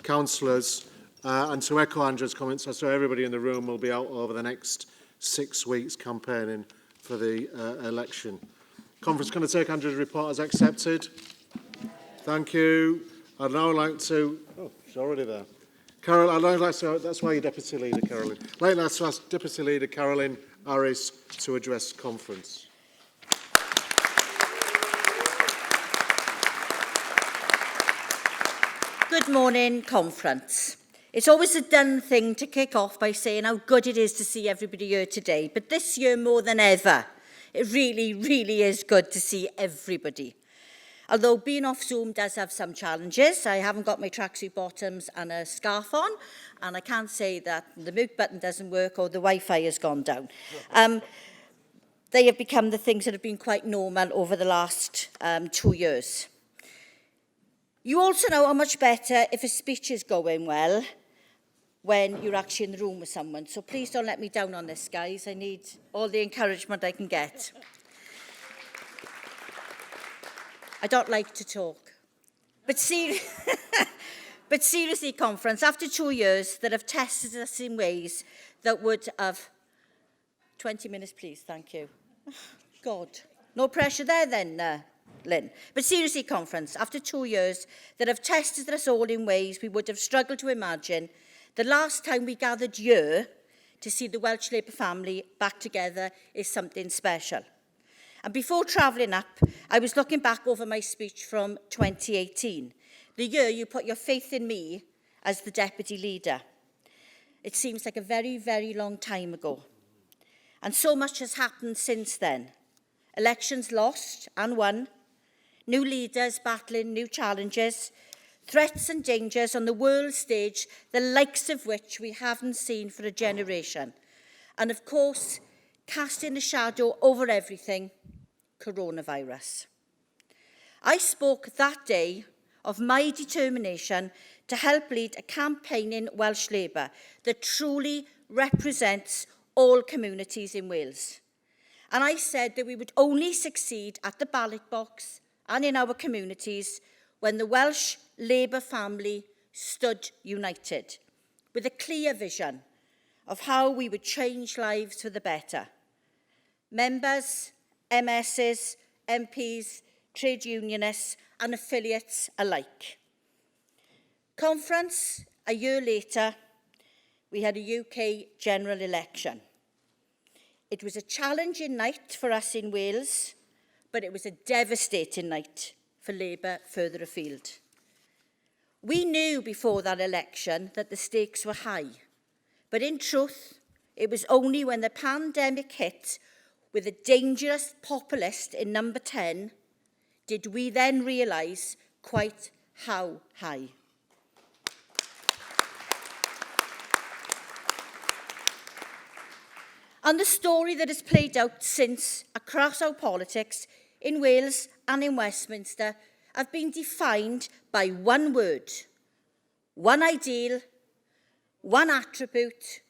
councillors. And to echo Andrew's comments, I saw everybody in the room will be out over the next 6 weeks campaigning for the election. Conference going to take Andrew's report as accepted. Thank you. I'd now like to... Oh, she's already there. Carol, I'd like to... That's why you're Deputy Leader, Carolyn. I'd like to ask Deputy Leader Carolyn Harris to address conference. Good morning, conference. It's always a done thing to kick off by saying how good it is to see everybody here today. But this year, more than ever, it really, really is good to see everybody. Although being off Zoom does have some challenges. I haven't got my tracksuit bottoms and a scarf on, and I can't say that the mute button doesn't work or the Wi-Fi has gone down. They have become the things that have been quite normal over the last 2 years. You also know how much better if a speech is going well when you're actually in the room with someone. So please don't let me down on this, guys. I need all the encouragement I can get. I don't like to talk. But seriously, conference, after 2 years that have tested us in ways that would have... 20 minutes, please, thank you. God, no pressure there then, Lynn. But seriously, conference, after 2 years that have tested us all in ways we would have struggled to imagine, the last time we gathered here to see the Welsh Labour family back together is something special. And before travelling up, I was looking back over my speech from 2018, the year you put your faith in me as the Deputy Leader. It seems like a very, very long time ago. And so much has happened since then. Elections lost and won, new leaders battling new challenges, threats and dangers on the world stage, the likes of which we haven't seen for a generation. And of course, casting a shadow over everything, coronavirus. I spoke that day of my determination to help lead a campaign in Welsh Labour that truly represents all communities in Wales. And I said that we would only succeed at the ballot box and in our communities when the Welsh Labour family stood united, with a clear vision of how we would change lives for the better. Members, MSs, MPs, trade unionists and affiliates alike. Conference, a year later, we had a UK general election. It was a challenging night for us in Wales, but it was a devastating night for Labour further afield. We knew before that election that the stakes were high, but in truth, it was only when the pandemic hit with a dangerous populist in number 10 did we then realise quite how high. And the story that has played out since across our politics in Wales and in Westminster have been defined by one word, one ideal, one attribute,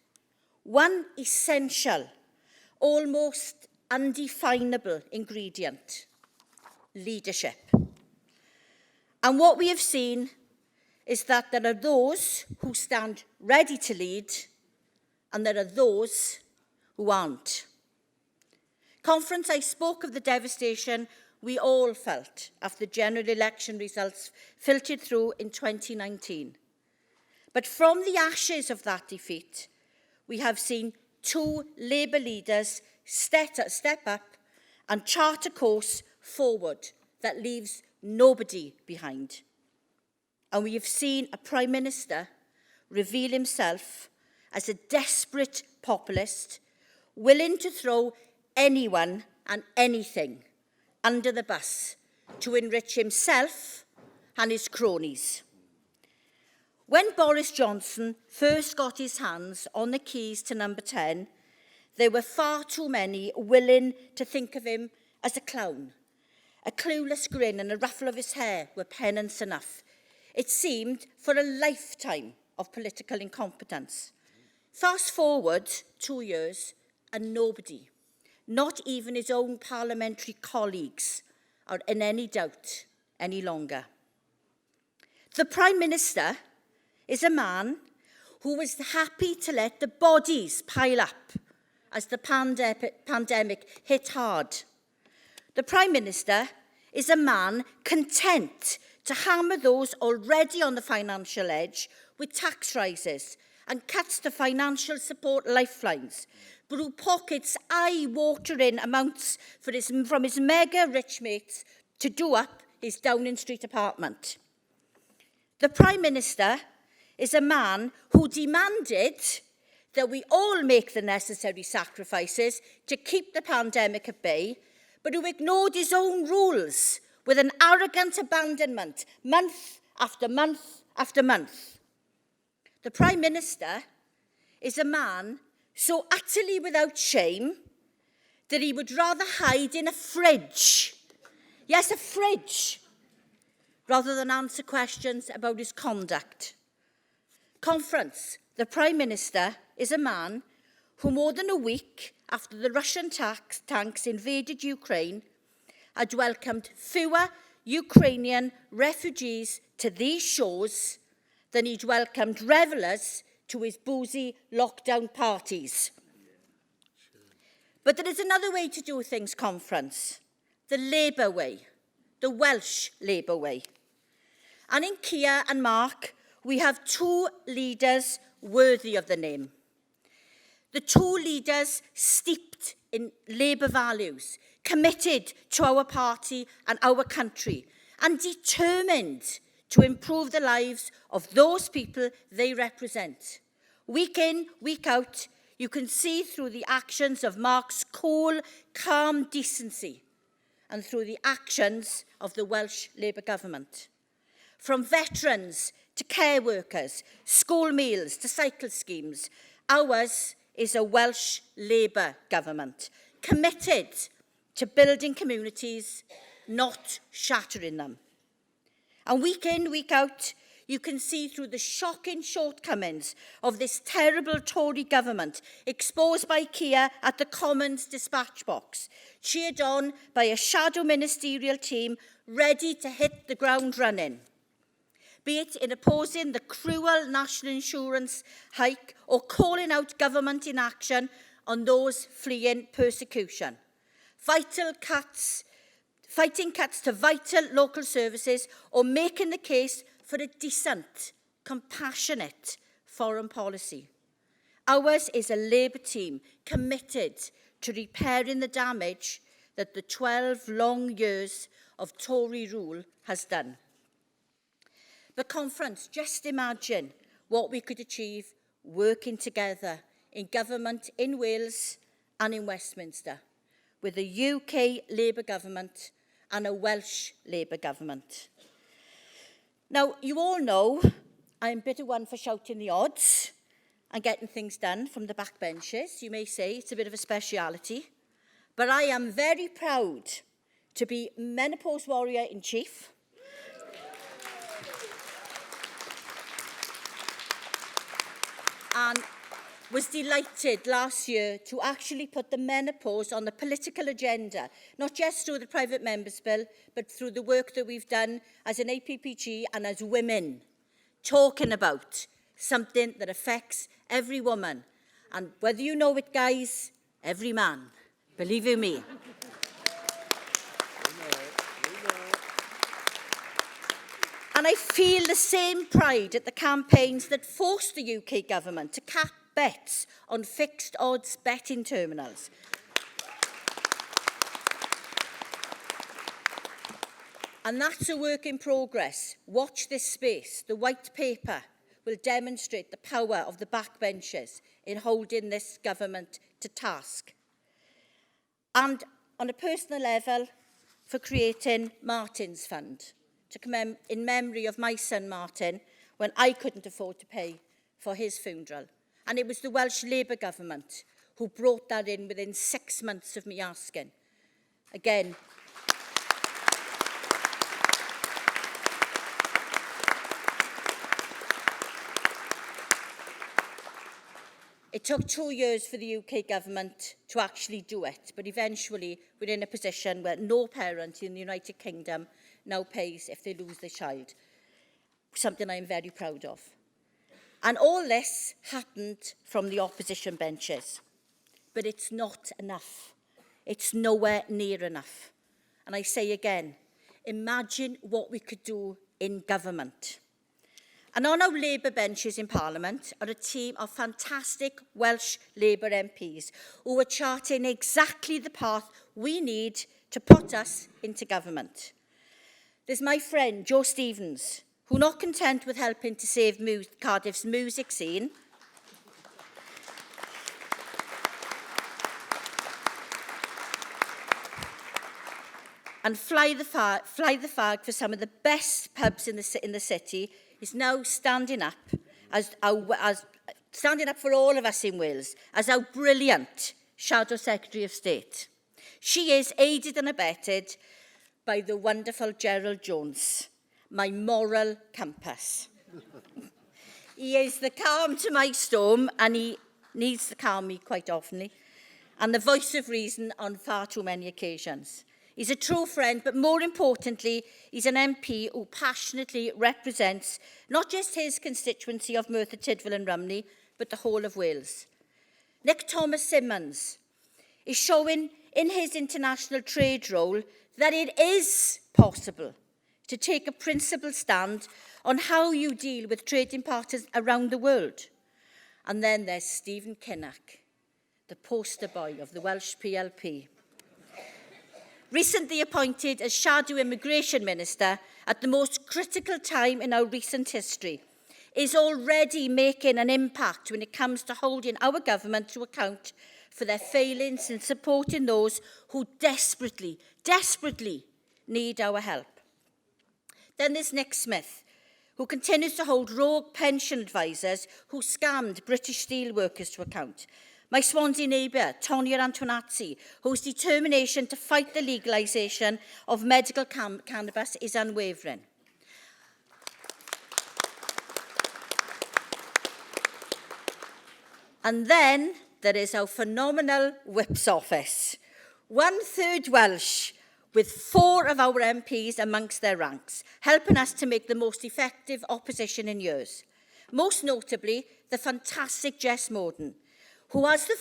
one essential, almost undefinable ingredient: leadership. And what we have seen is that there are those who stand ready to lead and there are those who aren't. Conference, I spoke of the devastation we all felt after the general election results filtered through in 2019. But from the ashes of that defeat, we have seen two Labour leaders step up and chart a course forward that leaves nobody behind. And we have seen a Prime Minister reveal himself as a desperate populist, willing to throw anyone and anything under the bus to enrich himself and his cronies. When Boris Johnson first got his hands on the keys to number 10, there were far too many willing to think of him as a clown. A clueless grin and a ruffle of his hair were penance enough. It seemed for a lifetime of political incompetence. Fast forward 2 years, and nobody, not even his own parliamentary colleagues, are in any doubt any longer. The Prime Minister is a man who was happy to let the bodies pile up as the pandemic hit hard. The Prime Minister is a man content to hammer those already on the financial edge with tax rises and cuts to financial support lifelines, but who pockets eye-watering amounts from his mega-rich mates to do up his Downing Street apartment. The Prime Minister is a man who demanded that we all make the necessary sacrifices to keep the pandemic at bay, but who ignored his own rules with an arrogant abandonment month after month after month. The Prime Minister is a man so utterly without shame that he would rather hide in a fridge, yes, a fridge, rather than answer questions about his conduct. Conference, the Prime Minister is a man who more than a week after the Russian tanks invaded Ukraine had welcomed fewer Ukrainian refugees to these shores than he'd welcomed revellers to his boozy lockdown parties. But there is another way to do things, Conference, the Labour way, the Welsh Labour way. And in Keir and Mark, we have two leaders worthy of the name. The two leaders steeped in Labour values, committed to our party and our country, and determined to improve the lives of those people they represent. Week in, week out, you can see through the actions of Mark's cool, calm decency and through the actions of the Welsh Labour government. From veterans to care workers, school meals to cycle schemes, ours is a Welsh Labour government, committed to building communities, not shattering them. And week in, week out, you can see through the shocking shortcomings of this terrible Tory government, exposed by Keir at the Commons dispatch box, cheered on by a shadow ministerial team ready to hit the ground running, be it in opposing the cruel national insurance hike or calling out government inaction on those fleeing persecution. Fighting cuts to vital local services or making the case for a decent, compassionate foreign policy. Ours is a Labour team committed to repairing the damage that the 12 long years of Tory rule has done. But Conference, just imagine what we could achieve working together in government in Wales and in Westminster, with a UK Labour government and a Welsh Labour government. Now, you all know I'm a bit of one for shouting the odds and getting things done from the backbenches. You may say it's a bit of a speciality, but I am very proud to be menopause warrior in chief. And was delighted last year to actually put the menopause on the political agenda, not just through the private members' bill, but through the work that we've done as an APPG and as women, talking about something that affects every woman. And whether you know it, guys, every man, believe you me. And I feel the same pride at the campaigns that forced the UK government to cap bets on fixed odds betting terminals. And that's a work in progress. Watch this space. The white paper will demonstrate the power of the backbenchers in holding this government to task. And on a personal level, for creating Martin's Fund, in memory of my son Martin, when I couldn't afford to pay for his funeral. And it was the Welsh Labour government who brought that in within 6 months of me asking. Again, it took 2 years for the UK government to actually do it, but eventually we're in a position where no parent in the United Kingdom now pays if they lose their child, something I'm very proud of. And all this happened from the opposition benches. But it's not enough. It's nowhere near enough. And I say again, imagine what we could do in government. And on our Labour benches in Parliament are a team of fantastic Welsh Labour MPs who are charting exactly the path we need to put us into government. There's my friend, Joe Stevens, who, not content with helping to save Cardiff's music scene, and fly the flag for some of the best pubs in the city, is now standing up standing up for all of us in Wales as our brilliant Shadow Secretary of State. She is aided and abetted by the wonderful Gerald Jones, my moral compass. He is the calm to my storm, and he needs to calm me quite often, and the voice of reason on far too many occasions. He's a true friend, but more importantly, he's an MP who passionately represents not just his constituency of Merthyr Tydfil and Rumney, but the whole of Wales. Nick Thomas-Symonds is showing in his international trade role that it is possible to take a principled stand on how you deal with trading partners around the world. And then there's Stephen Kinnock, the poster boy of the Welsh PLP. Recently appointed as Shadow Immigration Minister at the most critical time in our recent history, is already making an impact when it comes to holding our government to account for their failings in supporting those who desperately need our help. Then there's Nick Smith, who continues to hold rogue pension advisers who scammed British steel workers to account. My Swansea neighbour, Tonia Antonazzi, whose determination to fight the legalisation of medical cannabis is unwavering. And then there is our phenomenal Whip's office. 1/3 Welsh, with 4 of our MPs amongst their ranks, helping us to make the most effective opposition in years. Most notably, the fantastic Jess Morden, who has the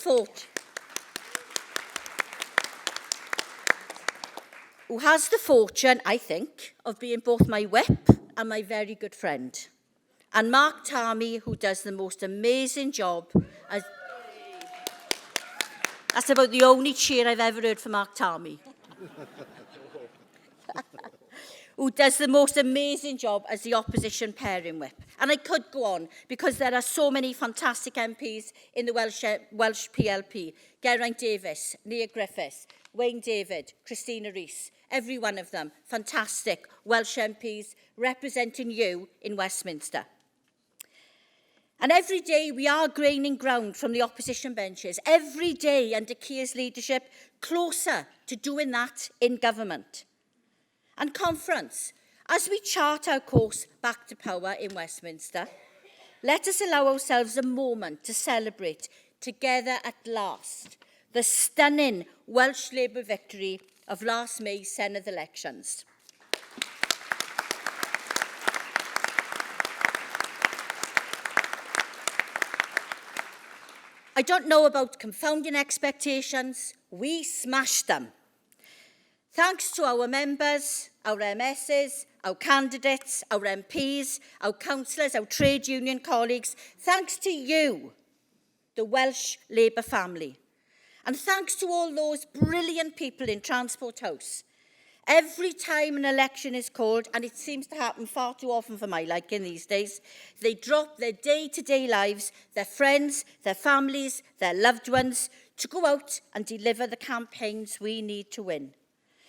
fortune, I think, of being both my whip and my very good friend. And Mark Tarmy, who does the most amazing job as... That's about the only cheer I've ever heard from Mark Tarmy. Who does the most amazing job as the opposition pairing whip. And I could go on, because there are so many fantastic MPs in the Welsh PLP. Geraint Davies, Nia Griffiths, Wayne David, Christina Rees, every one of them, fantastic Welsh MPs representing you in Westminster. And every day we are gaining ground from the opposition benches, every day under Keir's leadership, closer to doing that in government. And conference, as we chart our course back to power in Westminster, let us allow ourselves a moment to celebrate together at last the stunning Welsh Labour victory of last May's Senedd elections. I don't know about confounding expectations, we smashed them. Thanks to our members, our MSs, our candidates, our MPs, our councillors, our trade union colleagues, thanks to you, the Welsh Labour family. And thanks to all those brilliant people in Transport House. Every time an election is called, and it seems to happen far too often for my liking these days, they drop their day-to-day lives, their friends, their families, their loved ones, to go out and deliver the campaigns we need to win.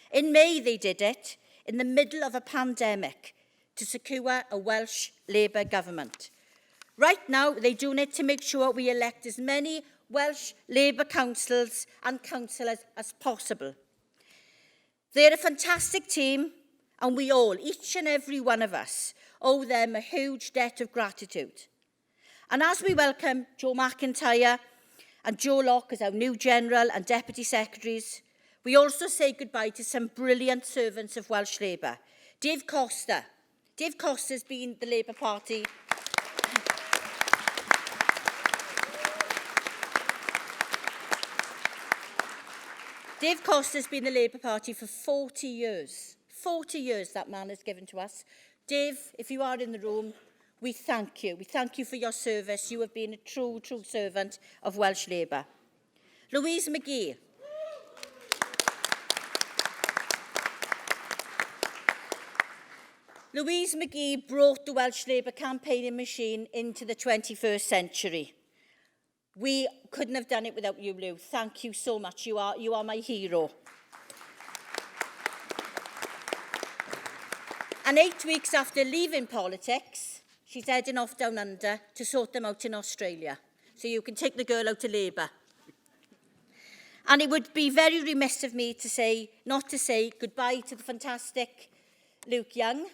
In May, they did it, in the middle of a pandemic, to secure a Welsh Labour government. Right now, they're doing it to make sure we elect as many Welsh Labour councils and councillors as possible. They're a fantastic team, and we all, each and every one of us, owe them a huge debt of gratitude. And as we welcome Joe McIntyre and Joe Locke as our new General and Deputy Secretaries, we also say goodbye to some brilliant servants of Welsh Labour. Dave Costa. Dave Costa's been the Labour Party. Dave Costa's been the Labour Party for 40 years. 40 years that man has given to us. Dave, if you are in the room, we thank you. We thank you for your service. You have been a true, true servant of Welsh Labour. Louise McGee. Louise McGee brought the Welsh Labour campaigning machine into the 21st century. We couldn't have done it without you, Lou. Thank you so much. You are my hero. And 8 weeks after leaving politics, she's heading off down under to sort them out in Australia. So you can take the girl out to Labour. And it would be very remiss of me to say, not to say goodbye to the fantastic Luke Young,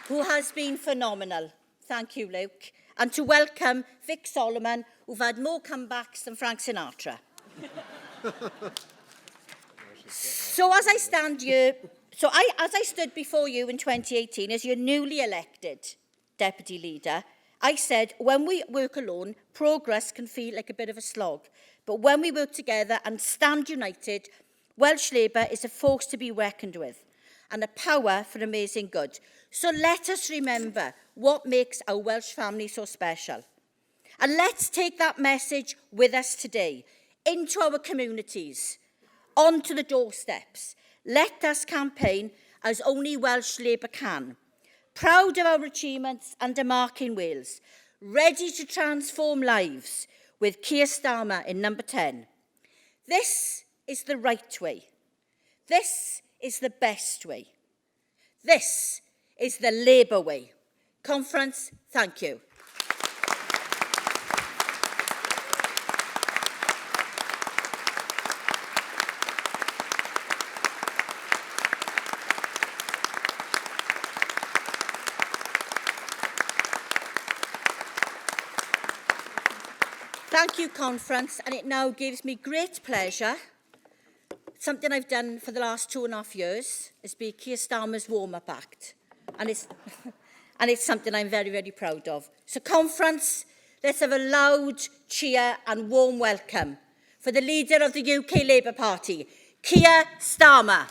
who has been phenomenal. Thank you, Luke. And to welcome Vic Solomon, who've had more comebacks than Frank Sinatra. So as I stand here, as I stood before you in 2018 as your newly elected deputy leader, I said, when we work alone, progress can feel like a bit of a slog. But when we work together and stand united, Welsh Labour is a force to be reckoned with and a power for amazing good. So let us remember what makes our Welsh family so special. And let's take that message with us today, into our communities, onto the doorsteps. Let us campaign as only Welsh Labour can. Proud of our achievements and a mark in Wales. Ready to transform lives with Keir Starmer in number 10. This is the right way. This is the best way. This is the Labour way. Conference, thank you. Thank you, Conference, and it now gives me great pleasure. Something I've done for the last 2.5 years is be Keir Starmer's warm-up act. And it's something I'm very, very proud of. So, Conference, let's have a loud cheer and warm welcome for the leader of the UK Labour Party, Keir Starmer.